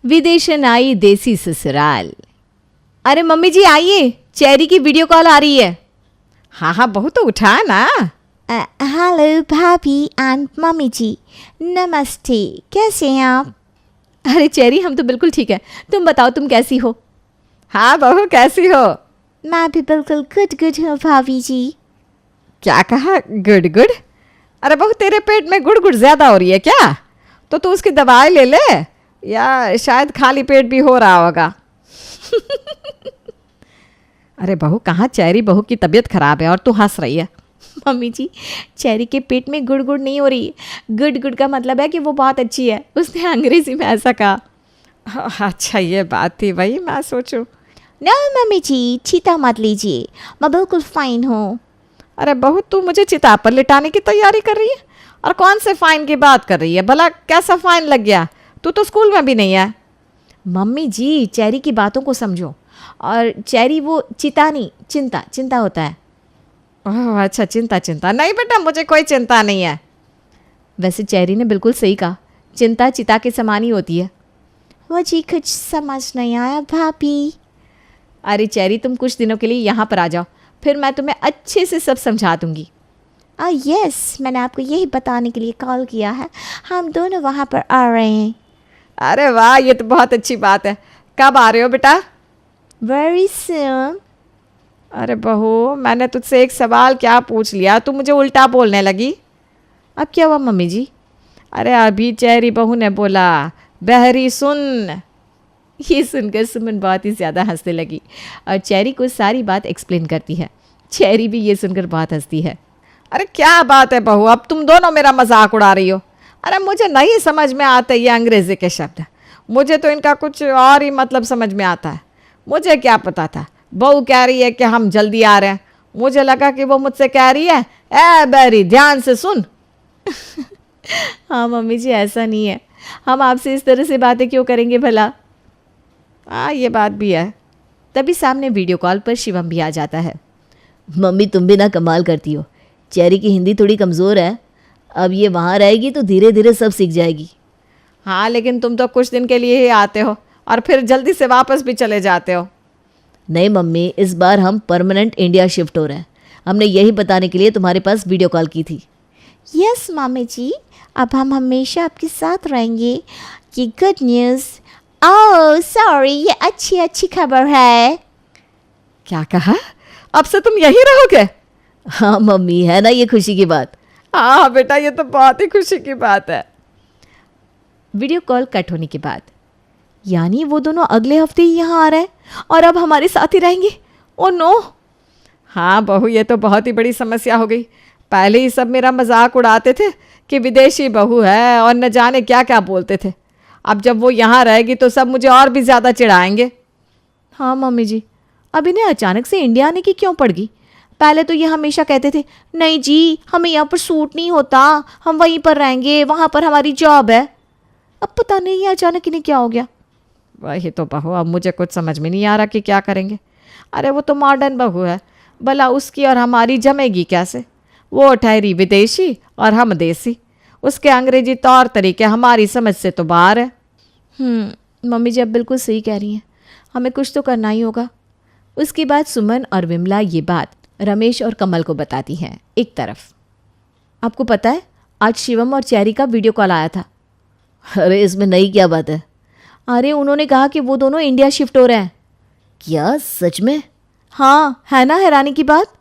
विदेशन आई देसी ससुराल। अरे मम्मी जी आइए, चेरी की वीडियो कॉल आ रही है। हाँ हाँ बहू तो उठा ना। हेलो भाभी एंड मम्मी जी, नमस्ते, कैसे हैं आप? अरे चेरी हम तो बिल्कुल ठीक है, तुम बताओ तुम कैसी हो? हाँ बहू कैसी हो? मैं भी बिल्कुल गुड हूँ भाभी जी। क्या कहा गुड गुड? अरे बहू तेरे पेट में गुड़ गुड़ ज्यादा हो रही है क्या? तो तू उसकी दवाई ले ले, या शायद खाली पेट भी हो रहा होगा। अरे बहू कहाँ चेरी बहू की तबीयत खराब है और तू हंस रही है? मम्मी जी, चेरी के पेट में गुड़ गुड़ नहीं हो रही। गुड गुड का मतलब है कि वो बहुत अच्छी है, उसने अंग्रेजी में ऐसा कहा। अच्छा ये बात थी भाई, मैं सोचूं। ना मम्मी जी, चिंता मत लीजिए, मैं बिल्कुल फाइन हूँ। अरे बहू तू मुझे चिता पर लिटाने की तैयारी कर रही है? और कौन से फाइन की बात कर रही है भला? कैसा फाइन लग गया? तू तो स्कूल में भी नहीं है। मम्मी जी, चेरी की बातों को समझो। और चेरी वो चिता नहीं, चिंता चिंता होता है। ओह अच्छा, चिंता चिंता नहीं बेटा, मुझे कोई चिंता नहीं है। वैसे चेरी ने बिल्कुल सही कहा, चिंता चिता के समान ही होती है। मुझे कुछ समझ नहीं आया भाभी। अरे चेरी तुम कुछ दिनों के लिए यहाँ पर आ जाओ, फिर मैं तुम्हें अच्छे से सब समझा दूंगी। यस, मैंने आपको यही बताने के लिए कॉल किया है, हम दोनों वहाँ पर आ रहे हैं। अरे वाह, ये तो बहुत अच्छी बात है। कब आ रहे हो बेटा? Very soon. अरे बहू मैंने तुझसे एक सवाल क्या पूछ लिया, तू मुझे उल्टा बोलने लगी। अब क्या हुआ मम्मी जी? अरे अभी चेरी बहू ने बोला बहरी सुन। ये सुनकर सुमन बहुत ही ज़्यादा हंसने लगी और चेरी को सारी बात एक्सप्लेन करती है। चेरी भी ये सुनकर बहुत हंसती है। अरे क्या बात है बहू, अब तुम दोनों मेरा मजाक उड़ा रही हो। अरे मुझे नहीं समझ में आते ये अंग्रेजी के शब्द, मुझे तो इनका कुछ और ही मतलब समझ में आता है। मुझे क्या पता था बहू कह रही है कि हम जल्दी आ रहे हैं, मुझे लगा कि वो मुझसे कह रही है ए बैरी ध्यान से सुन। हाँ मम्मी जी, ऐसा नहीं है, हम आपसे इस तरह से बातें क्यों करेंगे भला। हाँ ये बात भी है। तभी सामने वीडियो कॉल पर शिवम भी आ जाता है। मम्मी तुम भी ना कमाल करती हो, चेरी की हिंदी थोड़ी कमज़ोर है, अब ये वहाँ रहेगी तो धीरे धीरे सब सीख जाएगी। हाँ लेकिन तुम तो कुछ दिन के लिए ही आते हो और फिर जल्दी से वापस भी चले जाते हो। नहीं मम्मी, इस बार हम परमानेंट इंडिया शिफ्ट हो रहे हैं, हमने यही बताने के लिए तुम्हारे पास वीडियो कॉल की थी। यस मम्मी जी, अब हम हमेशा आपके साथ रहेंगे। ये गुड न्यूज़। ओह सॉरी, ये अच्छी खबर है। क्या कहा? अब से तुम यहीं रहोगे? हाँ मम्मी, है ना ये खुशी की बात? हाँ बेटा, ये तो बहुत ही खुशी की बात है। वीडियो कॉल कट होने के बाद, यानी वो दोनों अगले हफ्ते ही यहाँ आ रहे हैं और अब हमारे साथ ही रहेंगे। Oh no. हाँ बहू, ये तो बहुत ही बड़ी समस्या हो गई। पहले ही सब मेरा मजाक उड़ाते थे कि विदेशी बहू है और न जाने क्या क्या बोलते थे। अब जब वो यहाँ रहेगी तो सब मुझे और भी ज़्यादा चिढ़ाएंगे। हाँ मम्मी जी, अब इन्हें अचानक से इंडिया आने की क्यों पड़ गई? पहले तो ये हमेशा कहते थे नहीं जी, हमें यहाँ पर सूट नहीं होता, हम वहीं पर रहेंगे, वहाँ पर हमारी जॉब है। अब पता नहीं ये अचानक इन्हें क्या हो गया। वही तो बहू, अब मुझे कुछ समझ में नहीं आ रहा कि क्या करेंगे। अरे वो तो मॉडर्न बहू है, भला उसकी और हमारी जमेगी कैसे? वो ठहरी विदेशी और हम देसी, उसके अंग्रेजी तौर तरीके हमारी समझ से तो बाहर है। मम्मी जी अब बिल्कुल सही कह रही हैं, हमें कुछ तो करना ही होगा। उसके बाद सुमन और विमला ये बात रमेश और कमल को बताती हैं। एक तरफ, आपको पता है आज शिवम और चेरी का वीडियो कॉल आया था। अरे इसमें नई क्या बात है? अरे उन्होंने कहा कि वो दोनों इंडिया शिफ्ट हो रहे हैं। क्या सच में? हाँ, है ना हैरानी की बात।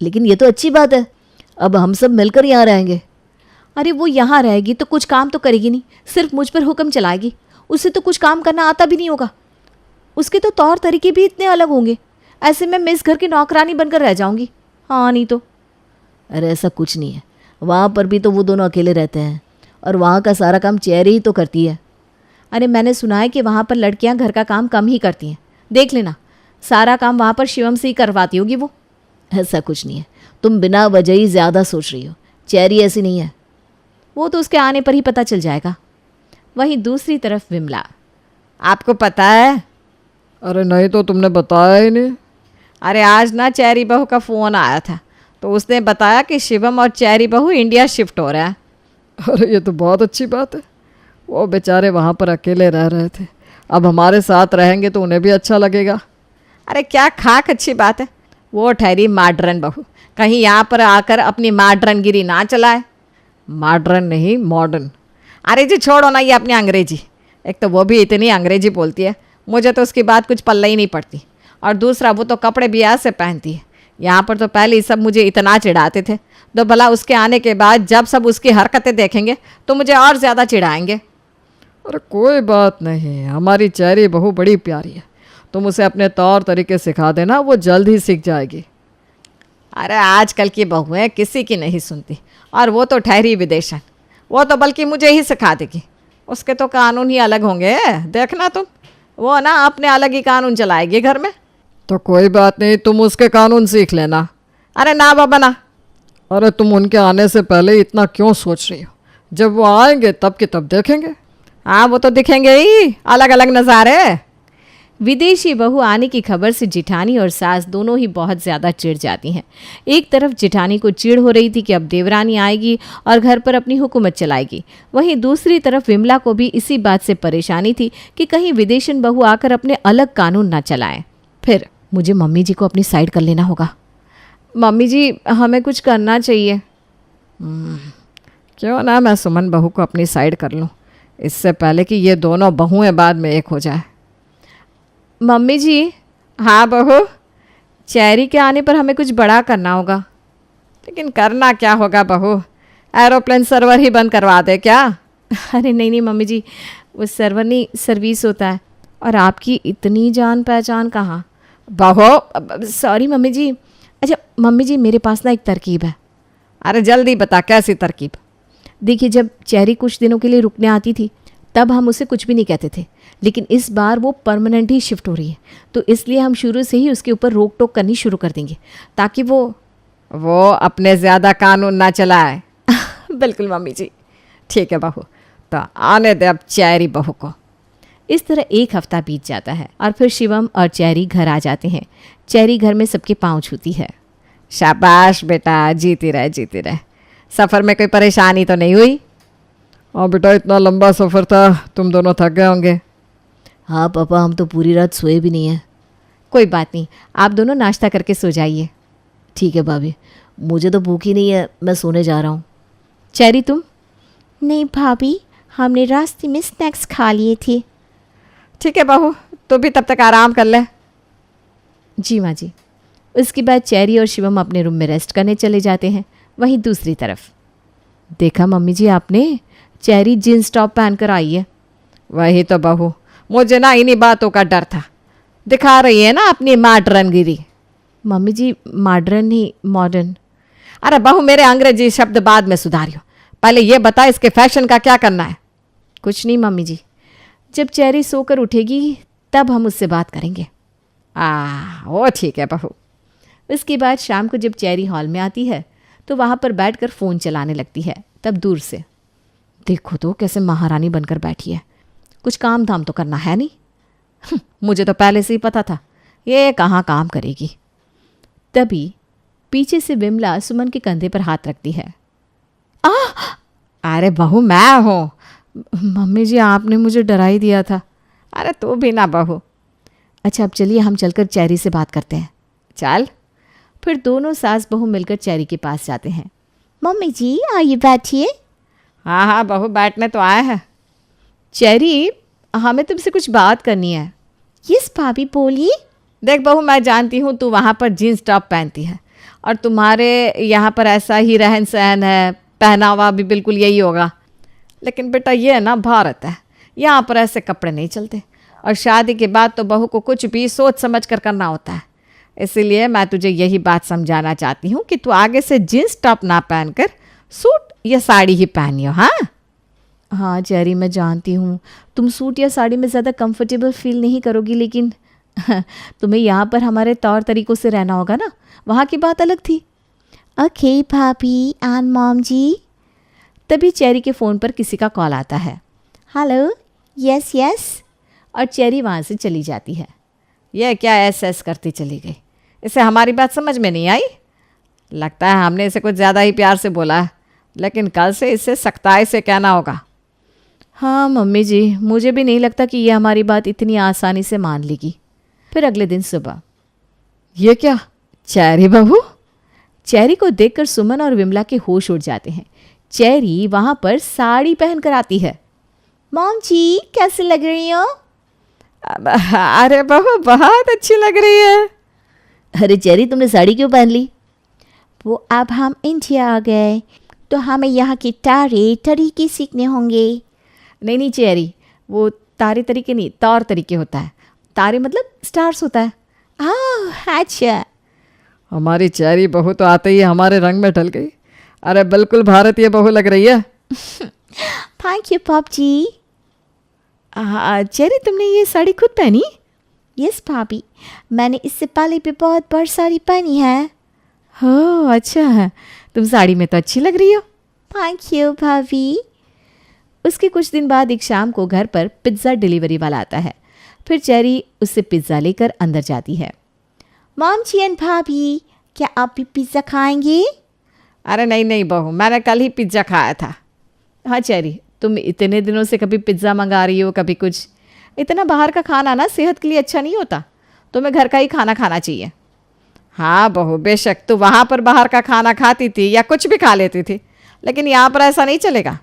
लेकिन ये तो अच्छी बात है, अब हम सब मिलकर यहाँ रहेंगे। अरे वो यहाँ रहेगी तो कुछ काम तो करेगी नहीं, सिर्फ मुझ पर हुक्म चलाएगी। उसे तो कुछ काम करना आता भी नहीं होगा, उसके तो तौर तरीके भी इतने अलग होंगे। ऐसे में मैं इस घर की नौकरानी बनकर रह जाऊंगी। हाँ नहीं तो। अरे ऐसा कुछ नहीं है, वहाँ पर भी तो वो दोनों अकेले रहते हैं और वहाँ का सारा काम चेरी ही तो करती है। अरे मैंने सुना है कि वहाँ पर लड़कियाँ घर का काम कम ही करती हैं। देख लेना, सारा काम वहाँ पर शिवम से ही करवाती होगी वो। ऐसा कुछ नहीं है, तुम बिना वजह ही ज़्यादा सोच रही हो, चेरी ऐसी नहीं है। वो तो उसके आने पर ही पता चल जाएगा। वहीं दूसरी तरफ विमला, आपको पता है? अरे नहीं तो तुमने बताया ही नहीं। अरे आज ना चेरी बहू का फ़ोन आया था, तो उसने बताया कि शिवम और चेरी बहू इंडिया शिफ्ट हो रहा है। अरे ये तो बहुत अच्छी बात है, वो बेचारे वहाँ पर अकेले रह रहे थे, अब हमारे साथ रहेंगे तो उन्हें भी अच्छा लगेगा। अरे क्या खाक अच्छी बात है, वो ठहरी मॉडर्न बहू, कहीं यहाँ पर आकर अपनी मॉडर्नगिरी ना चलाए। मॉडर्न नहीं मॉडर्न। अरे जी छोड़ो ना ये अपनी अंग्रेजी, एक तो वो भी इतनी अंग्रेजी बोलती है, मुझे तो उसकी बात कुछ पल्ले ही नहीं पड़ती। और दूसरा वो तो कपड़े भी ऐसे पहनती है, यहाँ पर तो पहले ही सब मुझे इतना चिढ़ाते थे, तो भला उसके आने के बाद जब सब उसकी हरकतें देखेंगे तो मुझे और ज़्यादा चिढ़ाएंगे। अरे कोई बात नहीं, हमारी चेरी बहू बड़ी प्यारी है, तुम उसे अपने तौर तरीके सिखा देना, वो जल्द ही सीख जाएगी। अरे आजकल की बहुएं किसी की नहीं सुनती, और वो तो ठहरी विदेशन, वो तो बल्कि मुझे ही सिखा देगी। उसके तो कानून ही अलग होंगे, देखना तुम, वो ना अपने अलग ही कानून चलाएगी घर में। तो कोई बात नहीं, तुम उसके कानून सीख लेना। अरे ना बाबा ना। अरे तुम उनके आने से पहले इतना क्यों सोच रही हो, जब वो आएंगे तब के तब देखेंगे। हाँ वो तो दिखेंगे ही, अलग अलग नज़ारे। विदेशी बहू आने की खबर से जिठानी और सास दोनों ही बहुत ज़्यादा चिढ़ जाती हैं। एक तरफ जिठानी को चिढ़ हो रही थी कि अब देवरानी आएगी और घर पर अपनी हुकूमत चलाएगी, वहीं दूसरी तरफ विमला को भी इसी बात से परेशानी थी कि कहीं विदेशन बहू आकर अपने अलग कानून ना चलाएं। फिर मुझे मम्मी जी को अपनी साइड कर लेना होगा। मम्मी जी हमें कुछ करना चाहिए। क्यों ना मैं सुमन बहू को अपनी साइड कर लूँ, इससे पहले कि ये दोनों बहुएं बाद में एक हो जाए। मम्मी जी। हाँ बहू, चेरी के आने पर हमें कुछ बड़ा करना होगा। लेकिन करना क्या होगा बहू, एरोप्लेन सर्वर ही बंद करवा दे क्या? अरे नहीं नहीं मम्मी जी, वो सर्वर नहीं सर्विस होता है, और आपकी इतनी जान पहचान कहाँ। बहू सॉरी मम्मी जी। अच्छा मम्मी जी, मेरे पास ना एक तरकीब है। अरे जल्दी बता, कैसी तरकीब? देखिए, जब चेरी कुछ दिनों के लिए रुकने आती थी तब हम उसे कुछ भी नहीं कहते थे, लेकिन इस बार वो परमानेंट ही शिफ्ट हो रही है, तो इसलिए हम शुरू से ही उसके ऊपर रोक टोक करनी शुरू कर देंगे ताकि वो अपने ज़्यादा कानून ना चलाए। बिल्कुल मम्मी जी, ठीक है बहू, तो आने दे अब चेरी बहू को। इस तरह एक हफ्ता बीत जाता है और फिर शिवम और चेरी घर आ जाते हैं। चेरी घर में सबके पाँव छूती है। शाबाश बेटा, जीती रहे जीती रहे। सफ़र में कोई परेशानी तो नहीं हुई? हाँ बेटा, इतना लंबा सफ़र था, तुम दोनों थक गए होंगे। हाँ पापा, हम तो पूरी रात सोए भी नहीं हैं। कोई बात नहीं, आप दोनों नाश्ता करके सो जाइए। ठीक है भाभी, मुझे तो भूख ही नहीं है, मैं सोने जा रहा हूँ। चेरी तुम? नहीं भाभी, हमने रास्ते में स्नैक्स खा लिए थे। ठीक है बहू, तो भी तब तक आराम कर ले। जी माँ जी। उसके बाद चेरी और शिवम अपने रूम में रेस्ट करने चले जाते हैं। वहीं दूसरी तरफ, देखा मम्मी जी आपने, चेरी जींस टॉप पहन कर आई है। वही तो बहू, मुझे ना इन्हीं बातों का डर था। दिखा रही है ना अपनी मॉडर्नगिरी। मम्मी जी मॉडर्न नहीं मॉडर्न। अरे बहू, मेरे अंग्रेजी शब्द बाद में सुधारियो, पहले ये बता इसके फैशन का क्या करना है? कुछ नहीं मम्मी जी, जब चेरी सोकर उठेगी तब हम उससे बात करेंगे। वो ठीक है बहू। उसके बाद शाम को जब चेरी हॉल में आती है तो वहाँ पर बैठकर फ़ोन चलाने लगती है। तब दूर से, देखो तो कैसे महारानी बनकर बैठी है, कुछ काम धाम तो करना है नहीं। मुझे तो पहले से ही पता था ये कहाँ काम करेगी। तभी पीछे से विमला सुमन के कंधे पर हाथ रखती है। अरे बहू, मैं हूँ। मम्मी जी आपने मुझे डरा ही दिया था। अरे तू भी ना बहू। अच्छा अब चलिए हम चलकर चेरी से बात करते हैं। चल। फिर दोनों सास बहू मिलकर चेरी के पास जाते हैं। मम्मी जी आइए बैठिए। हाँ हाँ बहू, बैठने तो आए हैं। चेरी, हमें तुमसे कुछ बात करनी है। यस भाभी बोलिए। देख बहू, मैं जानती हूँ तू वहाँ पर जीन्स टॉप पहनती है और तुम्हारे यहाँ पर ऐसा ही रहन सहन है, पहनावा भी बिल्कुल यही होगा। लेकिन बेटा ये है ना, भारत है, यहाँ पर ऐसे कपड़े नहीं चलते, और शादी के बाद तो बहू को कुछ भी सोच समझ कर करना होता है। इसीलिए मैं तुझे यही बात समझाना चाहती हूँ कि तू आगे से जीन्स टॉप ना पहनकर सूट या साड़ी ही पहनियो। हाँ चेरी, मैं जानती हूँ तुम सूट या साड़ी में ज़्यादा कंफर्टेबल फील नहीं करोगी, लेकिन तुम्हें यहाँ पर हमारे तौर तरीक़ों से रहना होगा ना, वहाँ की बात अलग थी। ओके भाभी एंड मॉम जी। तभी चेरी के फ़ोन पर किसी का कॉल आता है। Hello, yes yes. और चेरी वहाँ से चली जाती है। यह क्या ऐस करती चली गई, इसे हमारी बात समझ में नहीं आई। लगता है हमने इसे कुछ ज़्यादा ही प्यार से बोला है, लेकिन कल से इसे सख्ताई से कहना होगा। हाँ मम्मी जी, मुझे भी नहीं लगता कि ये हमारी बात इतनी आसानी से मान लेगी। फिर अगले दिन सुबह, ये क्या, चेरी बहू? चेरी को देखकर सुमन और विमला के होश उड़ जाते हैं। चेरी वहां पर साड़ी पहन कर आती है। मॉम जी कैसे लग रही हो? अरे बहू बहुत अच्छी लग रही है। अरे चेरी, तुमने साड़ी क्यों पहन ली? वो अब हम इंडिया आ गए तो हमें यहाँ के तारे तरीके सीखने होंगे। नहीं नहीं चेरी, वो तारे तरीके नहीं, तौर तरीके होता है। तारे मतलब स्टार्स होता है। अच्छा। हमारी चेरी बहू तो आते ही हमारे रंग में ढल गई। अरे बिल्कुल भारतीय बहू लग रही है। Thank you Pop ji. Cherry, तुमने ये साड़ी खुद पहनी? यस भाभी, मैंने इससे पहले भी बहुत बार साड़ी पहनी है। हो अच्छा है, तुम साड़ी में तो अच्छी लग रही हो। थैंक यू भाभी। उसके कुछ दिन बाद एक शाम को घर पर पिज्ज़ा डिलीवरी वाला आता है। फिर चेरी उससे पिज्ज़ा लेकर अंदर जाती है। मॉम जी एंड भाभी, क्या आप भी पिज़्ज़ा खाएंगे? अरे नहीं नहीं बहू, मैंने कल ही पिज्ज़ा खाया था। हाँ चेरी, तुम इतने दिनों से कभी पिज़्ज़ा मंगा रही हो, कभी कुछ। इतना बाहर का खाना ना सेहत के लिए अच्छा नहीं होता। तुम्हें घर का ही खाना खाना चाहिए। हाँ बहू, बेशक तू वहाँ पर बाहर का खाना खाती थी या कुछ भी खा लेती थी, लेकिन यहाँ पर ऐसा नहीं चलेगा।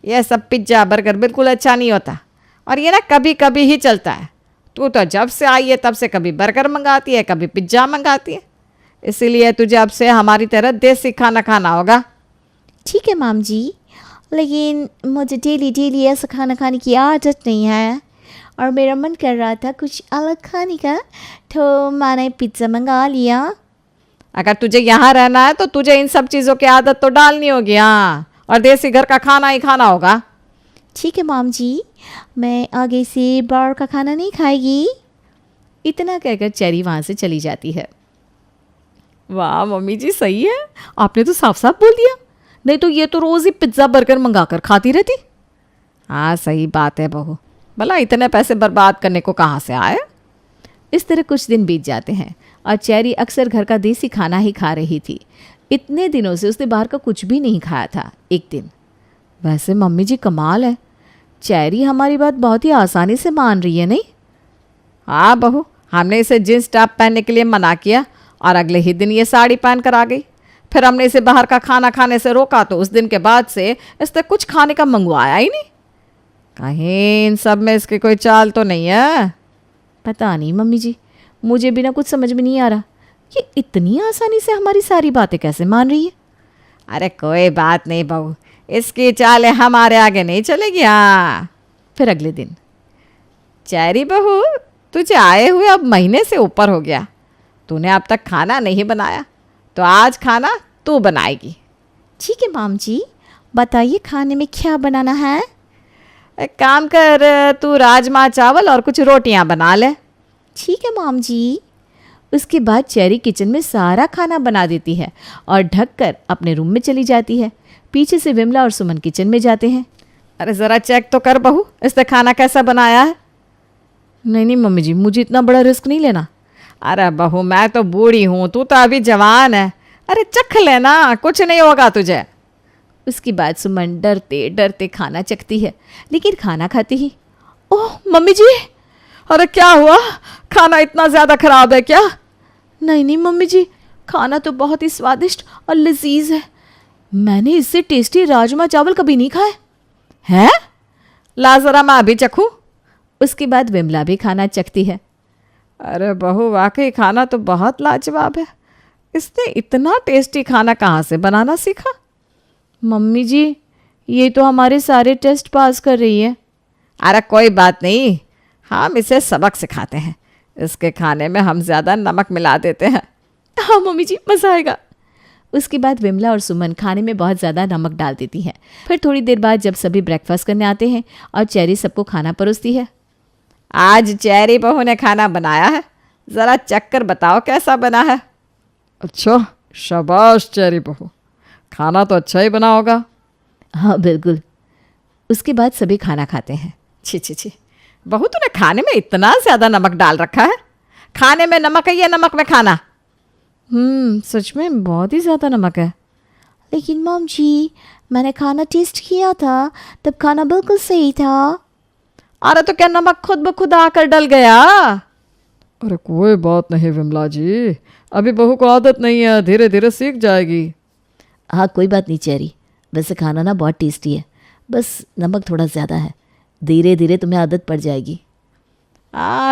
यह सब पिज्ज़ा बर्गर बिल्कुल अच्छा नहीं होता, और ये ना कभी कभी ही चलता है। तू तो जब से आई है तब से कभी बर्गर मंगाती है, कभी पिज्ज़ा मंगाती है। इसीलिए तुझे अब से हमारी तरह देसी खाना खाना होगा। ठीक है माम जी, लेकिन मुझे डेली डेली ऐसा खाना खाने की आदत नहीं है, और मेरा मन कर रहा था कुछ अलग खाने का, तो मैंने पिज़्ज़ा मंगा लिया। अगर तुझे यहाँ रहना है तो तुझे इन सब चीज़ों की आदत तो डालनी होगी। हाँ, और देसी घर का खाना ही खाना होगा। ठीक है माम जी, मैं आगे से बाहर का खाना नहीं खाएगी। इतना कहकर चेरी वहाँ से चली जाती है। वाह मम्मी जी, सही है, आपने तो साफ साफ बोल दिया। नहीं तो ये तो रोज़ ही पिज्ज़ा बर्गर मंगा कर खाती रहती। हाँ सही बात है बहू, भला इतने पैसे बर्बाद करने को कहाँ से आए। इस तरह कुछ दिन बीत जाते हैं और चेरी अक्सर घर का देसी खाना ही खा रही थी। इतने दिनों से उसने बाहर का कुछ भी नहीं खाया था। एक दिन, वैसे मम्मी जी कमाल है, चेरी हमारी बात बहुत ही आसानी से मान रही है, नहीं? हाँ बहू, हमने इसे जींस टॉप पहनने के लिए मना किया और अगले ही दिन ये साड़ी पहन कर आ गई। फिर हमने इसे बाहर का खाना खाने से रोका तो उस दिन के बाद से इसने कुछ खाने का मंगवाया ही नहीं। कहीं इन सब में इसकी कोई चाल तो नहीं है। पता नहीं मम्मी जी, मुझे भी ना कुछ समझ में नहीं आ रहा, ये इतनी आसानी से हमारी सारी बातें कैसे मान रही है। अरे कोई बात नहीं बहू, इसकी चालें हमारे आगे नहीं चलेगी। हाँ। फिर अगले दिन, चेरी बहू, तुझे आए हुए अब महीने से ऊपर हो गया, तूने अब तक खाना नहीं बनाया, तो आज खाना तू बनाएगी। ठीक है माम जी, बताइए खाने में क्या बनाना है? एक काम कर, तू राजमा चावल और कुछ रोटियां बना ले। ठीक है माम जी। उसके बाद चेरी किचन में सारा खाना बना देती है और ढककर अपने रूम में चली जाती है। पीछे से विमला और सुमन किचन में जाते हैं। अरे ज़रा चेक तो कर बहू, इसने खाना कैसा बनाया है। नहीं नहीं मम्मी जी, मुझे इतना बड़ा रिस्क नहीं लेना। अरे बहू, मैं तो बूढ़ी हूँ, तू तो अभी जवान है। अरे चख लेना, कुछ नहीं होगा तुझे। उसके बाद सुमन डरते डरते खाना चखती है, लेकिन खाना खाती ही, ओह मम्मी जी, अरे क्या हुआ, खाना इतना ज़्यादा खराब है क्या? नहीं नहीं मम्मी जी, खाना तो बहुत ही स्वादिष्ट और लजीज है। मैंने इससे टेस्टी राजमा चावल कभी नहीं खाए। हैं? ला ज़रा मैं अभी चखूँ। उसके बाद विमला भी खाना चखती है। अरे बहू, वाकई खाना तो बहुत लाजवाब है। इसने इतना टेस्टी खाना कहाँ से बनाना सीखा? मम्मी जी, ये तो हमारे सारे टेस्ट पास कर रही है। अरे कोई बात नहीं, हम इसे सबक सिखाते हैं। इसके खाने में हम ज़्यादा नमक मिला देते हैं। हाँ मम्मी जी, मज़ा आएगा। उसके बाद विमला और सुमन खाने में बहुत ज़्यादा नमक डाल देती हैं। फिर थोड़ी देर बाद जब सभी ब्रेकफास्ट करने आते हैं और चेरी सबको खाना परोसती है। आज चेरी बहू ने खाना बनाया है, ज़रा चख कर बताओ कैसा बना है। अच्छा, शाबाश चेरी बहू, खाना तो अच्छा ही बना होगा। हाँ बिल्कुल। उसके बाद सभी खाना खाते हैं। छी छी छी, बहू तूने खाने में इतना ज़्यादा नमक डाल रखा है। खाने में नमक है या नमक में खाना? सच में बहुत ही ज़्यादा नमक है। लेकिन मॉम जी मैंने खाना टेस्ट किया था, तब खाना बिल्कुल सही था। अरे तो क्या नमक खुद ब खुद आकर डल गया? अरे कोई बात नहीं विमला जी, अभी बहू को आदत नहीं है, धीरे धीरे सीख जाएगी। हाँ कोई बात नहीं चेरी, वैसे खाना ना बहुत टेस्टी है, बस नमक थोड़ा ज़्यादा है, धीरे धीरे तुम्हें आदत पड़ जाएगी।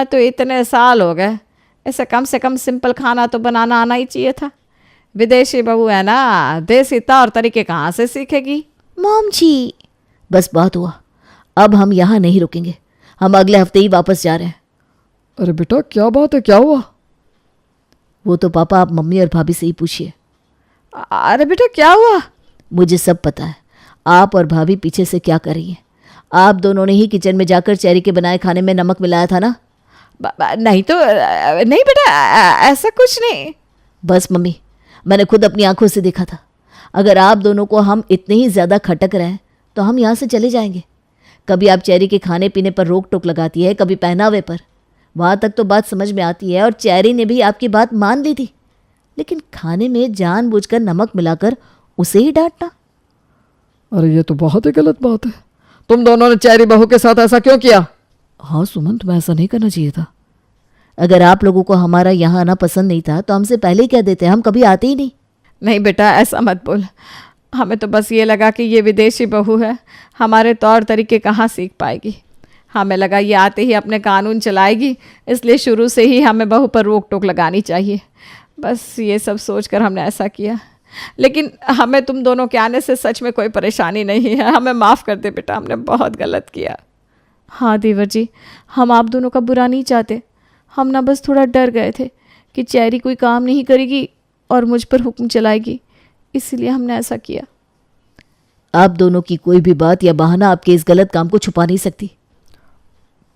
तो इतने साल हो गए, ऐसे कम से कम सिंपल खाना तो बनाना आना ही चाहिए था। विदेशी बहू है ना, देसी तौर तरीके कहाँ से सीखेगी? मॉम जी बस बहुत हुआ, अब हम यहाँ नहीं रुकेंगे, हम अगले हफ्ते ही वापस जा रहे हैं। अरे बेटा क्या बात है, क्या हुआ? वो तो पापा आप मम्मी और भाभी से ही पूछिए। अरे बेटा क्या हुआ? मुझे सब पता है आप और भाभी पीछे से क्या कर रही हैं। आप दोनों ने ही किचन में जाकर चेरी के बनाए खाने में नमक मिलाया था ना? नहीं तो नहीं बेटा, ऐसा कुछ नहीं। बस मम्मी, मैंने खुद अपनी आंखों से देखा था। अगर आप दोनों को हम इतने ही ज़्यादा खटक रहे हैं तो हम यहाँ से चले जाएंगे। कभी आप चेरी के खाने पीने पर रोक टोक लगाती है, कभी पहनावे पर, वहाँ तक तो बात समझ में आती है और चेरी ने भी आपकी बात मान ली थी, लेकिन खाने में जानबूझकर नमक मिलाकर उसे ही डांटना। अरे ये तो बहुत ही गलत बात है, तुम दोनों ने चेरी बहू के साथ ऐसा क्यों किया? हाँ सुमन, तुम्हें ऐसा नहीं करना चाहिए था। अगर आप लोगों को हमारा यहाँ आना पसंद नहीं था तो हमसे पहले ही कह देते, हम कभी आते ही नहीं। नहीं बेटा ऐसा मत बोल, हमें तो बस ये लगा कि ये विदेशी बहू है, हमारे तौर तरीके कहाँ सीख पाएगी। हमें लगा ये आते ही अपने कानून चलाएगी, इसलिए शुरू से ही हमें बहू पर रोक टोक लगानी चाहिए। बस ये सब सोचकर हमने ऐसा किया, लेकिन हमें तुम दोनों के आने से सच में कोई परेशानी नहीं है। हमें माफ़ कर दे बेटा, हमने बहुत गलत किया। हाँ देवर जी, हम आप दोनों का बुरा नहीं चाहते, हम ना बस थोड़ा डर गए थे कि चेरी कोई काम नहीं करेगी और मुझ पर हुक्म चलाएगी, इसीलिए हमने ऐसा किया। आप दोनों की कोई भी बात या बहाना आपके इस गलत काम को छुपा नहीं सकती।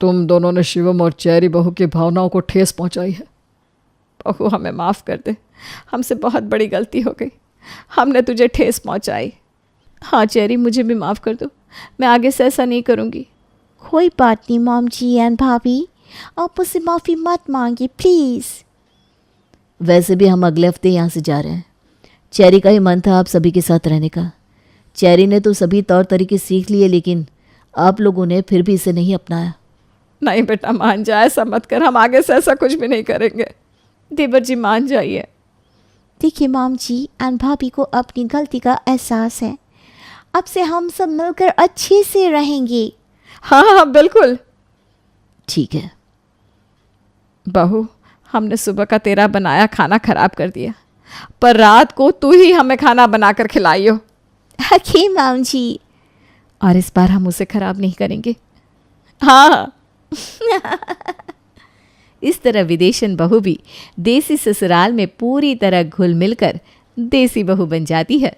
तुम दोनों ने शिवम और चेरी बहू की भावनाओं को ठेस पहुंचाई है। बहू हमें माफ़ कर दे, हमसे बहुत बड़ी गलती हो गई, हमने तुझे ठेस पहुंचाई। हाँ चेरी, मुझे भी माफ़ कर दो, मैं आगे से ऐसा नहीं करूँगी। कोई बात नहीं मॉम जी एंड भाभी, आप मुझसे माफ़ी मत मांगिए प्लीज़। वैसे भी हम अगले हफ्ते यहाँ से जा रहे हैं। चेरी का ही मन था आप सभी के साथ रहने का। चेरी ने तो सभी तौर तरीके सीख लिए, लेकिन आप लोगों ने फिर भी इसे नहीं अपनाया। नहीं बेटा मान जा, ऐसा मत कर, हम आगे से ऐसा कुछ भी नहीं करेंगे। देवर जी मान जाइए। देखिए मॉम जी एंड भाभी को अपनी गलती का एहसास है, अब से हम सब मिलकर अच्छे से रहेंगे। हाँ हाँ बिल्कुल। ठीक है। बहू, हमने सुबह का तेरा बनाया खाना खराब कर दिया, पर रात को तू ही हमें खाना बनाकर खिलाई हो। ओके मॉम जी। और इस बार हम उसे खराब नहीं करेंगे। हाँ। इस तरह विदेशन बहू भी देसी ससुराल में पूरी तरह घुल मिलकर देसी बहू बन जाती है।